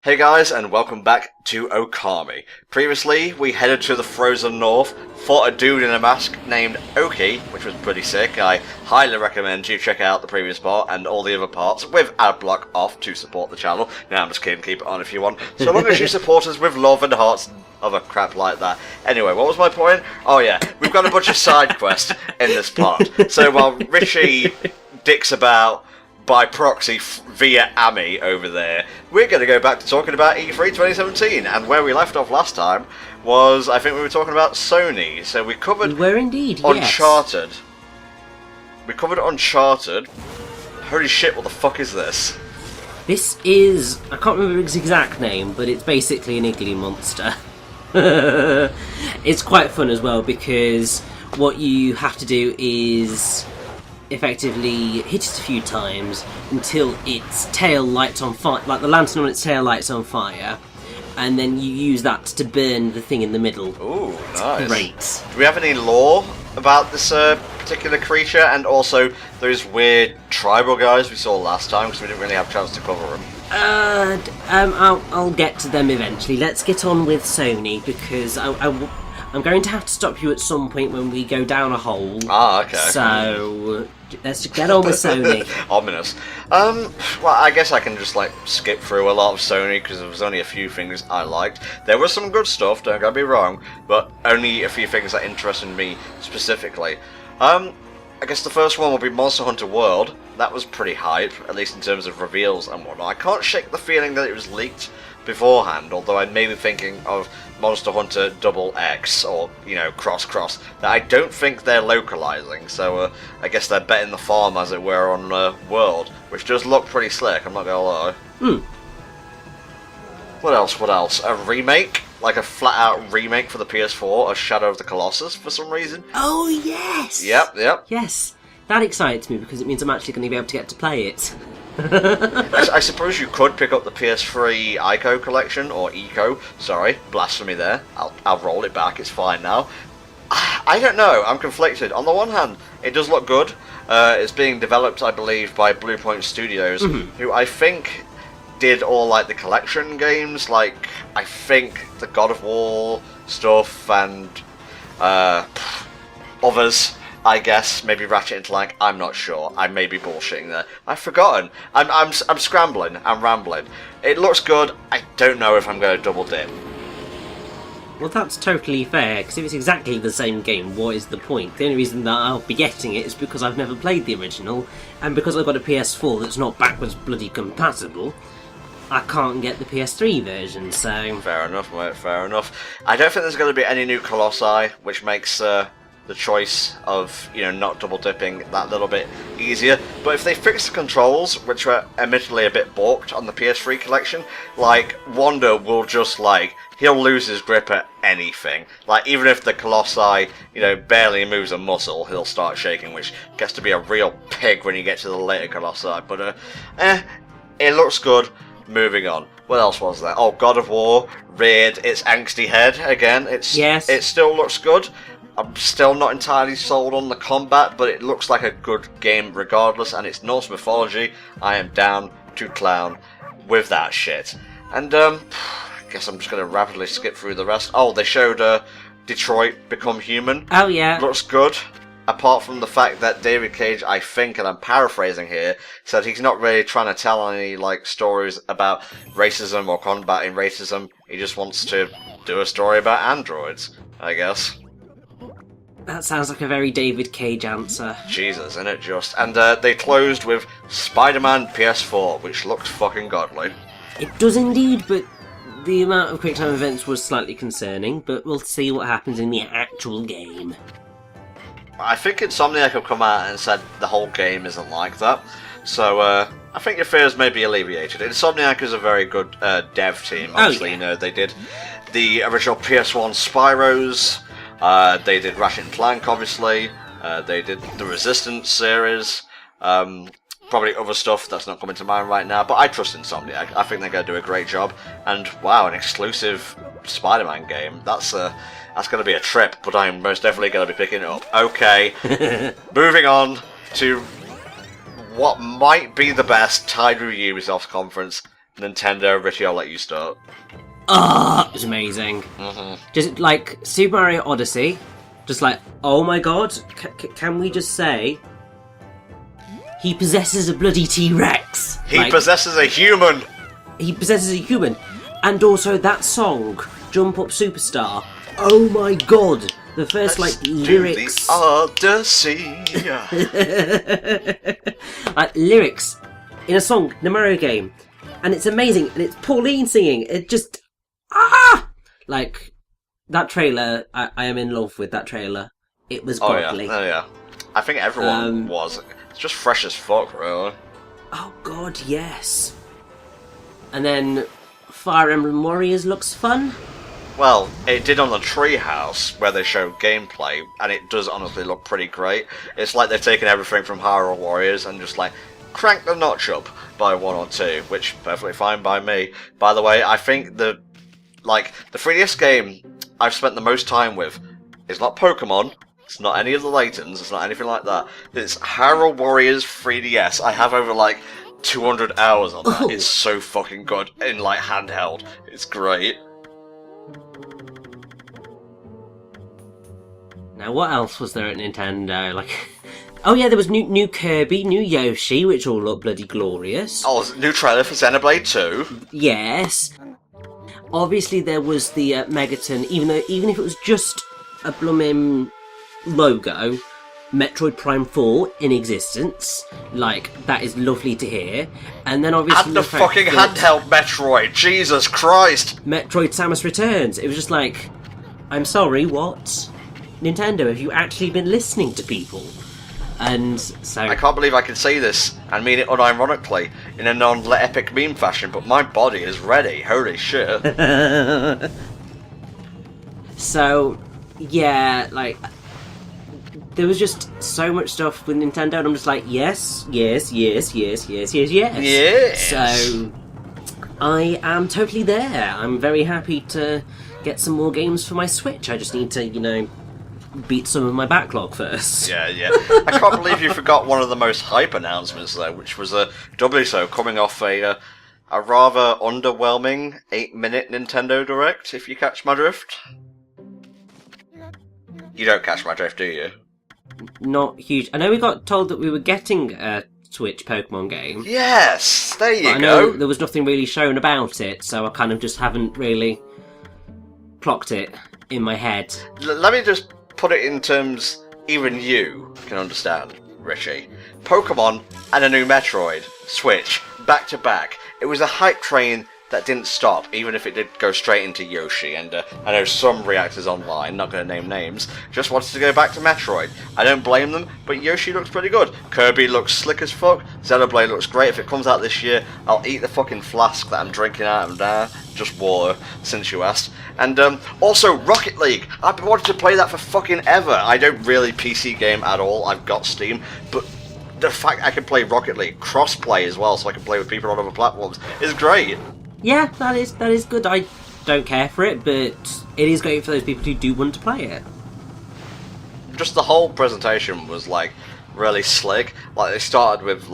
Hey guys, and welcome back to Okami. Previously, we headed to the frozen north, fought a dude in a mask named Oki, which was pretty sick. I highly recommend you check out the previous part and all the other parts with ad block off to support the channel. Now I'm just kidding, keep it on if you want. So long as you support us with love and hearts and other crap like that. Anyway, what was my point? Oh yeah, we've got a bunch of side quests in this part. So while Richie dicks about by proxy via Ami over there, we're going to go back to talking about E3 2017, and where we left off last time was, I think we were talking about Sony. So we covered Uncharted. Yes. We covered Uncharted. Holy shit, what the fuck is this? This is, I can't remember its exact name, but it's basically an igloo monster. It's quite fun as well, because what you have to do is effectively hit it a few times until its tail lights on fire, like the lantern on its tail lights on fire, and then you use that to burn the thing in the middle. Ooh, nice. Great. Do we have any lore about this particular creature, and also those weird tribal guys we saw last time, because we didn't really have a chance to cover them? I'll get to them eventually. Let's get on with Sony, because I'm going to have to stop you at some point when we go down a hole. Ah, okay. So let's just get on with Sony. Ominous. Well, I guess I can just skip through a lot of Sony because there was only a few things I liked. There was some good stuff, don't get me wrong, but only a few things that interested me specifically. I guess the first one will be Monster Hunter World. That was pretty hype, at least in terms of reveals and whatnot. I can't shake the feeling that it was leaked beforehand, although I may be thinking of Monster Hunter XX or, Cross, that I don't think they're localizing, so I guess they're betting the farm, as it were, on World, which does look pretty slick, I'm not gonna lie. What else? A remake? Like a flat-out remake for the PS4 of Shadow of the Colossus, for some reason? Oh, yes! Yep. Yes, that excites me, because it means I'm actually going to be able to get to play it. I suppose you could pick up the PS3 ICO collection, or ECO, sorry, blasphemy there, I'll roll it back, it's fine now. I don't know, I'm conflicted. On the one hand, it does look good. It's being developed, I believe, by Bluepoint Studios, who I think did all the collection games, I think the God of War stuff and others. I guess, maybe Ratchet and Clank, I'm not sure. I may be bullshitting there. I've forgotten. I'm scrambling. I'm rambling. It looks good. I don't know if I'm going to double dip. Well, that's totally fair, because if it's exactly the same game, what is the point? The only reason that I'll be getting it is because I've never played the original, and because I've got a PS4 that's not backwards bloody compatible, I can't get the PS3 version, so... Fair enough, mate, fair enough. I don't think there's going to be any new Colossi, which makes the choice of, not double dipping that little bit easier. But if they fix the controls, which were admittedly a bit balked on the PS3 collection, Wanda will just, he'll lose his grip at anything. Even if the Colossi, barely moves a muscle, he'll start shaking, which gets to be a real pig when you get to the later Colossi. But, it looks good. Moving on. What else was there? Oh, God of War reared its angsty head again. It still looks good. I'm still not entirely sold on the combat, but it looks like a good game regardless, and it's Norse mythology. I am down to clown with that shit. And, I guess I'm just going to rapidly skip through the rest. Oh, they showed Detroit Become Human. Oh, yeah. Looks good. Apart from the fact that David Cage, I think, and I'm paraphrasing here, said he's not really trying to tell any, stories about racism or combating racism. He just wants to do a story about androids, I guess. That sounds like a very David Cage answer. Jesus, isn't it just? And they closed with Spider-Man PS4, which looked fucking godly. It does indeed, but the amount of QuickTime events was slightly concerning, but we'll see what happens in the actual game. I think Insomniac have come out and said the whole game isn't like that, so I think your fears may be alleviated. Insomniac is a very good dev team, obviously. They did the original PS1 Spyros. They did Ratchet and Clank, obviously. They did the Resistance series. Probably other stuff that's not coming to mind right now, but I trust Insomniac. I think they're going to do a great job. And wow, an exclusive Spider-Man game. That's going to be a trip, but I'm most definitely going to be picking it up. Okay, moving on to what might be the best tied with Ubisoft conference Nintendo, Richie, I'll let you start. It was amazing. Just like Super Mario Odyssey, just like, oh my god, can we just say he possesses a bloody T-Rex? He possesses a human. He possesses a human, and also that song, Jump Up Superstar. Oh my god, the first lyrics. The Odyssey. Like lyrics in a song in a Mario game, and it's amazing, and it's Pauline singing. It just like that trailer. I am in love with that trailer. It was godly. Oh yeah. I think everyone was. It's just fresh as fuck, really. Oh god, yes. And then Fire Emblem Warriors looks fun. Well, it did on the Treehouse, where they showed gameplay, and it does honestly look pretty great. It's like they've taken everything from Hyrule Warriors and just like cranked the notch up by 1 or 2, which perfectly fine by me. By the way, I think the 3DS game I've spent the most time with is not Pokemon. It's not any of the Laytons. It's not anything like that. It's Hyrule Warriors 3DS. I have over 200 hours on that. It's so fucking good in handheld. It's great. Now, what else was there at Nintendo? Oh yeah, there was new Kirby, new Yoshi, which all look bloody glorious. Oh, new trailer for Xenoblade 2. Yes. Obviously, there was the Megaton, even if it was just a blooming logo, Metroid Prime 4 in existence. That is lovely to hear. And then obviously and the fucking handheld Metroid, Jesus Christ! Metroid Samus Returns. It was just I'm sorry, what? Nintendo, have you actually been listening to people? And so I can't believe I can say this and mean it unironically in a non-epic meme fashion, but my body is ready. Holy shit! So yeah, there was just so much stuff with Nintendo, and I'm just yes. So I am totally there. I'm very happy to get some more games for my Switch. I just need to, beat some of my backlog first. Yeah. I can't believe you forgot one of the most hype announcements, though, which was doubly so, coming off a rather underwhelming 8-minute Nintendo Direct, if you catch my drift. You don't catch my drift, do you? Not huge. I know we got told that we were getting a Switch Pokemon game. Yes, there you go. I know there was nothing really shown about it, so I kind of just haven't really clocked it in my head. Let me just put it in terms even you can understand, Richie. Pokemon and a new Metroid, Switch, back to back. It was a hype train that didn't stop, even if it did go straight into Yoshi, and I know some reactors online, not going to name names, just wanted to go back to Metroid. I don't blame them, but Yoshi looks pretty good. Kirby looks slick as fuck, Xenoblade looks great. If it comes out this year, I'll eat the fucking flask that I'm drinking out of now, just water, since you asked. And also, Rocket League! I've been wanting to play that for fucking ever. I don't really PC game at all, I've got Steam, but the fact I can play Rocket League, cross-play as well, so I can play with people on other platforms, is great. Yeah, that is good. I don't care for it, but it is great for those people who do want to play it. Just the whole presentation was really slick. They started with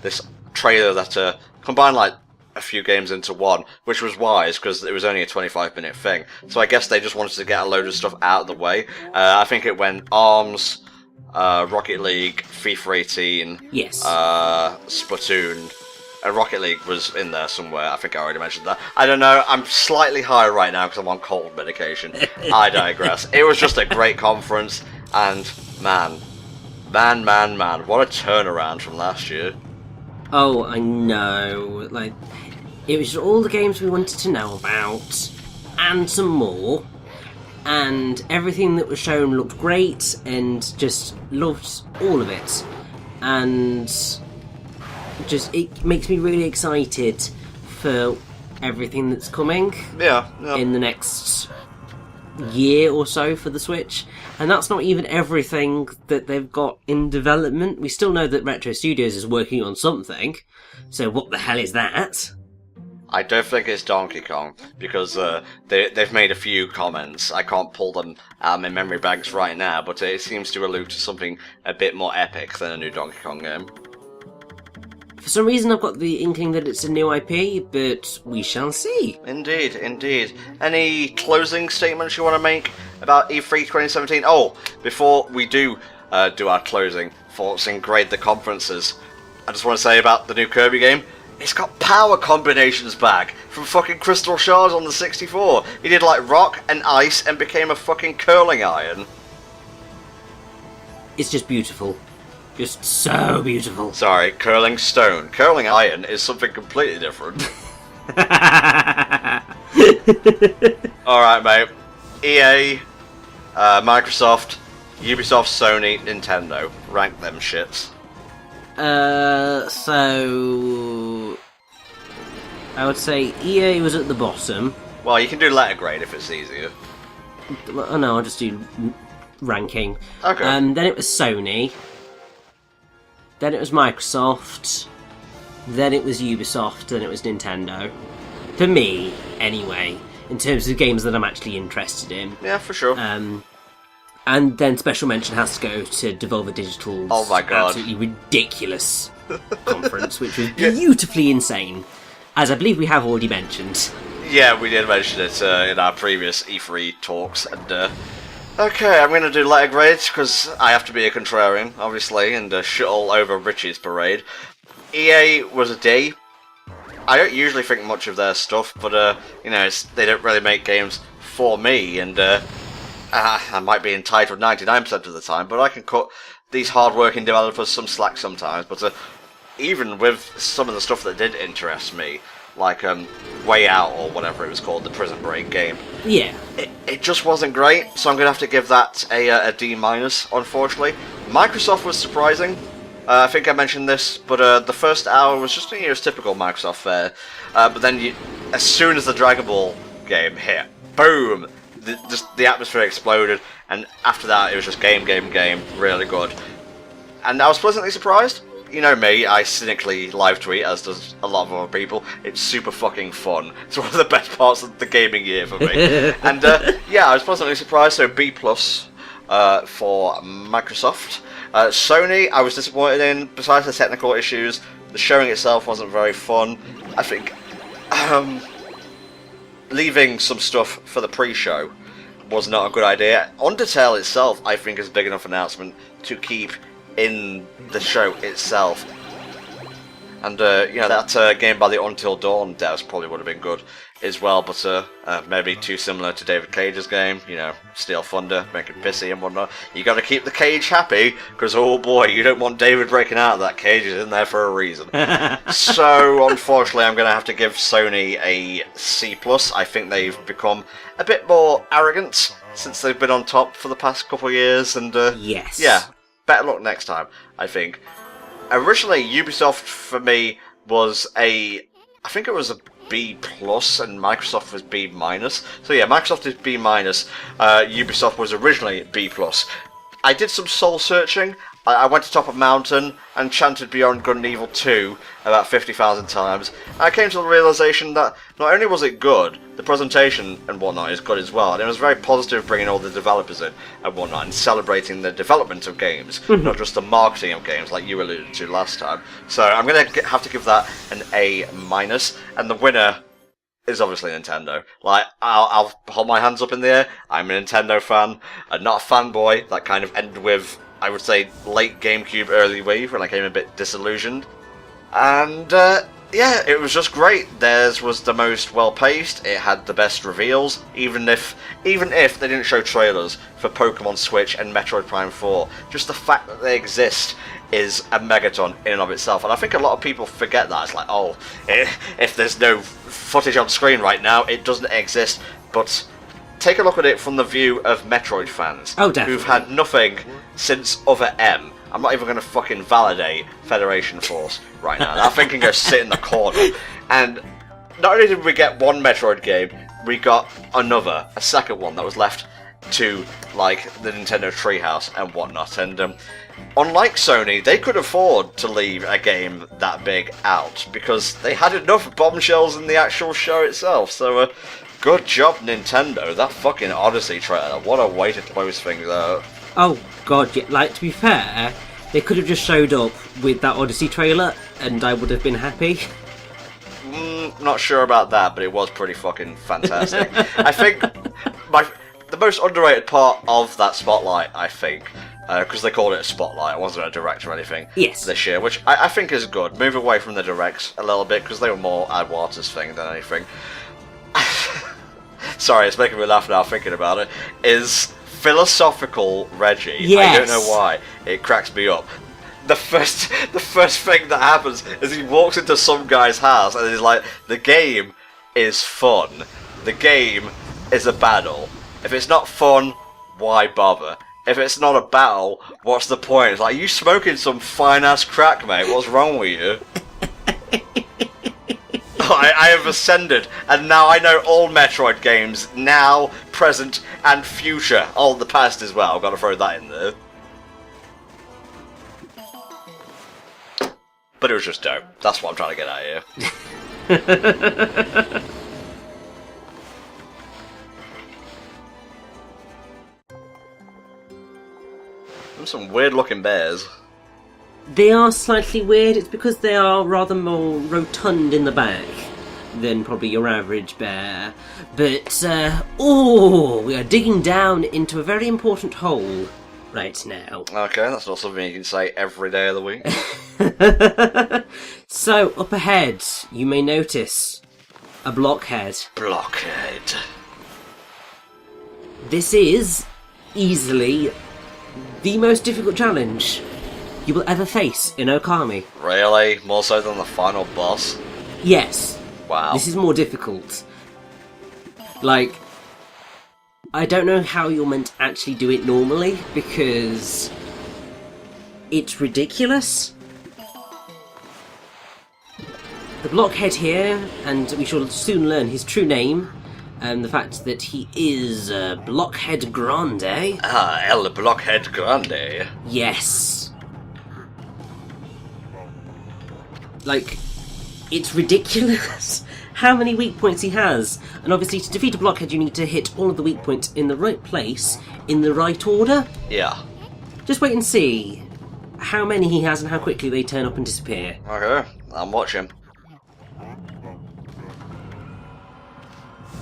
this trailer that combined a few games into one, which was wise because it was only a 25-minute thing. So I guess they just wanted to get a load of stuff out of the way. I think it went ARMS, Rocket League, FIFA 18, yes, Splatoon. Rocket League was in there somewhere. I think I already mentioned that. I don't know. I'm slightly high right now because I'm on cold medication. I digress. It was just a great conference, and man, what a turnaround from last year. Oh, I know. It was all the games we wanted to know about, and some more. And everything that was shown looked great, and just loved all of it. And it makes me really excited for everything that's coming. Yeah. In the next year or so for the Switch. And that's not even everything that they've got in development. We still know that Retro Studios is working on something. So what the hell is that? I don't think it's Donkey Kong, because they've made a few comments. I can't pull them out of my memory banks right now, but it seems to allude to something a bit more epic than a new Donkey Kong game. For some reason, I've got the inkling that it's a new IP, but we shall see. Indeed, indeed. Any closing statements you want to make about E3 2017? Oh, before we do our closing thoughts and grade the conferences, I just want to say about the new Kirby game, it's got power combinations back from fucking Crystal Shards on the 64. He did like rock and ice and became a fucking curling iron. It's just beautiful. Just so beautiful. Sorry, curling stone. Curling iron is something completely different. Alright, mate. EA, Microsoft, Ubisoft, Sony, Nintendo. Rank them shits. So... I would say EA was at the bottom. Well, you can do letter grade if it's easier. Oh no, I'll just do ranking. Okay. Then it was Sony. Then it was Microsoft. Then it was Ubisoft. Then it was Nintendo. For me, anyway, in terms of games that I'm actually interested in. Yeah, for sure. And then special mention has to go to Devolver Digital's Oh my God. absolutely ridiculous conference, which was beautifully insane, as I believe we have already mentioned. Yeah, we did mention it in our previous E3 talks, and okay, I'm going to do letter grades, because I have to be a contrarian, obviously, and shit all over Richie's parade. EA was a D. I don't usually think much of their stuff, but, you know, they don't really make games for me, and I might be entitled 99% of the time, but I can cut these hard-working developers some slack sometimes, but even with some of the stuff that did interest me, like Way Out or whatever it was called, the Prison Break game. Yeah. It just wasn't great, so I'm going to have to give that a D-, unfortunately. Microsoft was surprising. I think I mentioned this, but the first hour was just, you know, typical Microsoft fare. But then, as soon as the Dragon Ball game hit, boom! The atmosphere exploded, and after that it was just game, really good. And I was pleasantly surprised. You know me, I cynically live tweet, as does a lot of other people. It's super fucking fun. It's one of the best parts of the gaming year for me. And yeah, I was pleasantly surprised, so B+ for Microsoft. Sony, I was disappointed in. Besides the technical issues, the showing itself wasn't very fun. I think leaving some stuff for the pre-show was not a good idea. Undertale itself, I think, is a big enough announcement to keep in the show itself. And, you know, that game by the Until Dawn devs probably would have been good as well, but maybe too similar to David Cage's game, you know, Steel Thunder, making pissy and whatnot. You gotta keep the cage happy, because, oh boy, you don't want David breaking out of that cage, he's in there for a reason. So, unfortunately, I'm gonna have to give Sony a C+. I think they've become a bit more arrogant since they've been on top for the past couple of years, and, yes. Yeah. Better luck next time, I think. Originally, Ubisoft for me was I think it was a B+, and Microsoft was B-. So yeah, Microsoft is B-. Ubisoft was originally B+. I did some soul searching. I went to top of mountain and chanted Beyond Good and Evil 2 about 50,000 times. I came to the realization that not only was it good, the presentation and whatnot is good as well, and it was very positive bringing all the developers in and whatnot, and celebrating the development of games, not just the marketing of games like you alluded to last time. So I'm going to have to give that an A-, and the winner is obviously Nintendo. Like, I'll hold my hands up in the air, I'm a Nintendo fan, and not a fanboy. That kind of ended with, I would say, late GameCube, early Wii, when I came a bit disillusioned. And, yeah, it was just great. Theirs was the most well-paced, it had the best reveals, even if they didn't show trailers for Pokemon Switch and Metroid Prime 4. Just the fact that they exist is a megaton in and of itself, and I think a lot of people forget that. It's like, oh, if there's no footage on screen right now, it doesn't exist, but take a look at it from the view of Metroid fans, who've had nothing since Other M. I'm not even going to fucking validate Federation Force right now. That thing can go sit in the corner. And not only did we get one Metroid game, we got a second one that was left to, like, the Nintendo Treehouse and whatnot. And unlike Sony, they could afford to leave a game that big out, because they had enough bombshells in the actual show itself. So, good job, Nintendo. That fucking Odyssey trailer, what a way to close things out. Oh god, yeah, like, to be fair, They could have just showed up with that Odyssey trailer, and I would have been happy. Not sure about that, but it was pretty fucking fantastic. I think the most underrated part of that spotlight, I think, because they called it a spotlight, it wasn't a direct or anything. Yes. This year, which I think is good. Move away from the directs a little bit because they were more Adwater's thing than anything. Sorry, it's making me laugh now thinking about it. Is philosophical Reggie. Yes. I don't know why. It cracks me up. The first thing that happens is he walks into some guy's house and he's like, the game is fun. The game is a battle. If it's not fun, why bother? If it's not a battle, what's the point? It's like, you smoking some fine-ass crack, mate. What's wrong with you? I have ascended, and now I know all Metroid games, now, present, and future. All the past as well, I've got to throw that in there. But it was just dope. That's what I'm trying to get at here. Some weird looking bears. They are slightly weird. It's because they are rather more rotund in the back than probably your average bear. But, we are digging down into a very important hole right now. Okay, that's not something you can say every day of the week. So, up ahead, you may notice a blockhead. Blockhead. This is easily the most difficult challenge you will ever face in Okami. Really? More so than the final boss? Yes. Wow. This is more difficult. Like, I don't know how you're meant to actually do it normally, because it's ridiculous. The blockhead here, and we shall soon learn his true name, and the fact that he is Blockhead Grande. Ah, El Blockhead Grande. Yes. Like, it's ridiculous how many weak points he has. And obviously, to defeat a blockhead, you need to hit all of the weak points in the right place, in the right order. Yeah. Just wait and see how many he has and how quickly they turn up and disappear. Okay, I'm watching.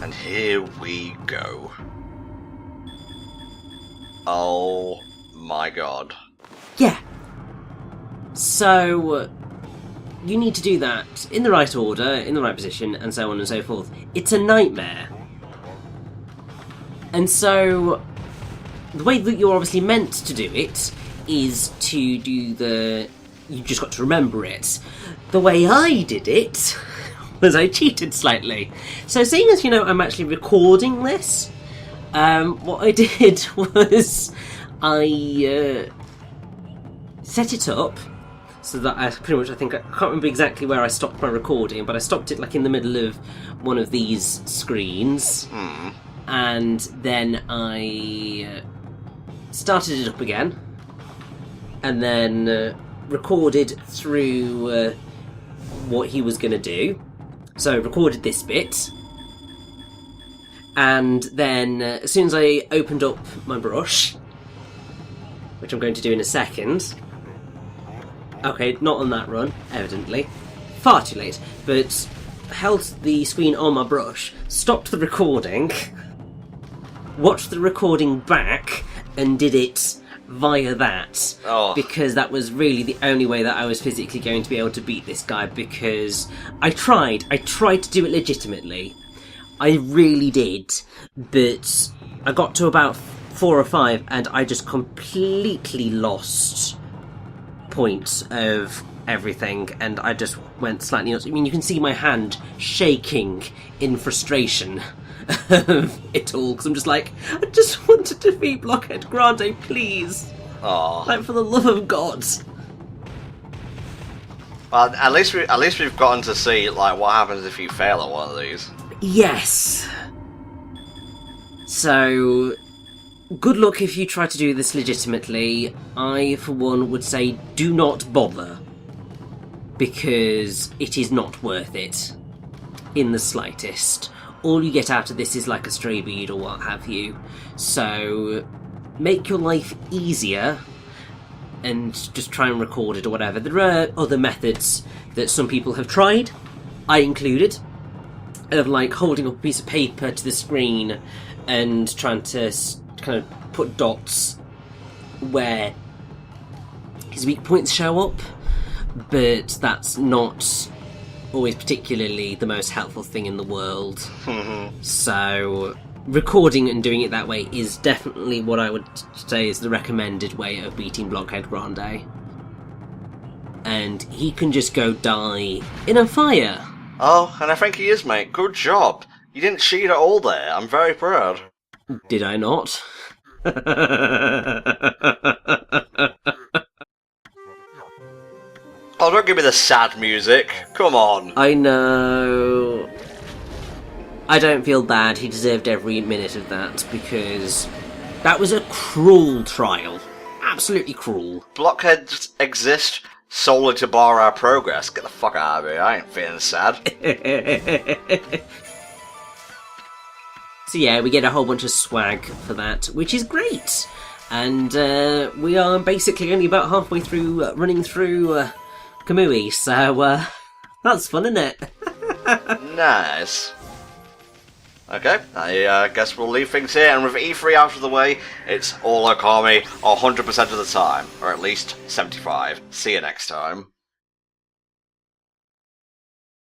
And here we go. Oh my god. Yeah. So, you need to do that in the right order, in the right position, and so on and so forth. It's a nightmare. And so, the way that you're obviously meant to do it is to do the... You just got to remember it. The way I did it was I cheated slightly. So seeing as, I'm actually recording this, what I did was I set it up so that I can't remember exactly where I stopped my recording, but I stopped it like in the middle of one of these screens. And then I started it up again, and then recorded through what he was going to do. So I recorded this bit, and then as soon as I opened up my brush, which I'm going to do in a second... Okay, not on that run, evidently. Far too late, but held the screen on my brush, stopped the recording, watched the recording back, and did it via that. Oh. Because that was really the only way that I was physically going to be able to beat this guy, because I tried to do it legitimately. I really did, but I got to about 4 or 5 and I just completely lost point of everything, and I just went slightly nuts. I mean, you can see my hand shaking in frustration of it all, because I'm just like, I just want to defeat Blockhead Grande, please. Aww. Like, for the love of God. Well, at least we've gotten to see like what happens if you fail at one of these. Yes. So, good luck if you try to do this legitimately. I, for one, would say do not bother, because it is not worth it in the slightest. All you get out of this is like a stray bead or what have you. So, make your life easier and just try and record it or whatever. There are other methods that some people have tried, I included, of like holding up a piece of paper to the screen and trying to kind of put dots where his weak points show up, but that's not always particularly the most helpful thing in the world. So recording and doing it that way is definitely what I would say is the recommended way of beating Blockhead Grande. And he can just go die in a fire. Oh, and I think he is, mate. Good job. You didn't cheat at all there. I'm very proud. Did I not? Oh, don't give me the sad music. Come on. I know. I don't feel bad. He deserved every minute of that, because that was a cruel trial. Absolutely cruel. Blockheads exist solely to bar our progress. Get the fuck out of here. I ain't feeling sad. So yeah, we get a whole bunch of swag for that, which is great. And we are basically only about halfway through running through Kamui, so that's fun, isn't it? Nice. Okay, I guess we'll leave things here, and with E3 out of the way, it's all Okami 100% of the time, or at least 75. See you next time.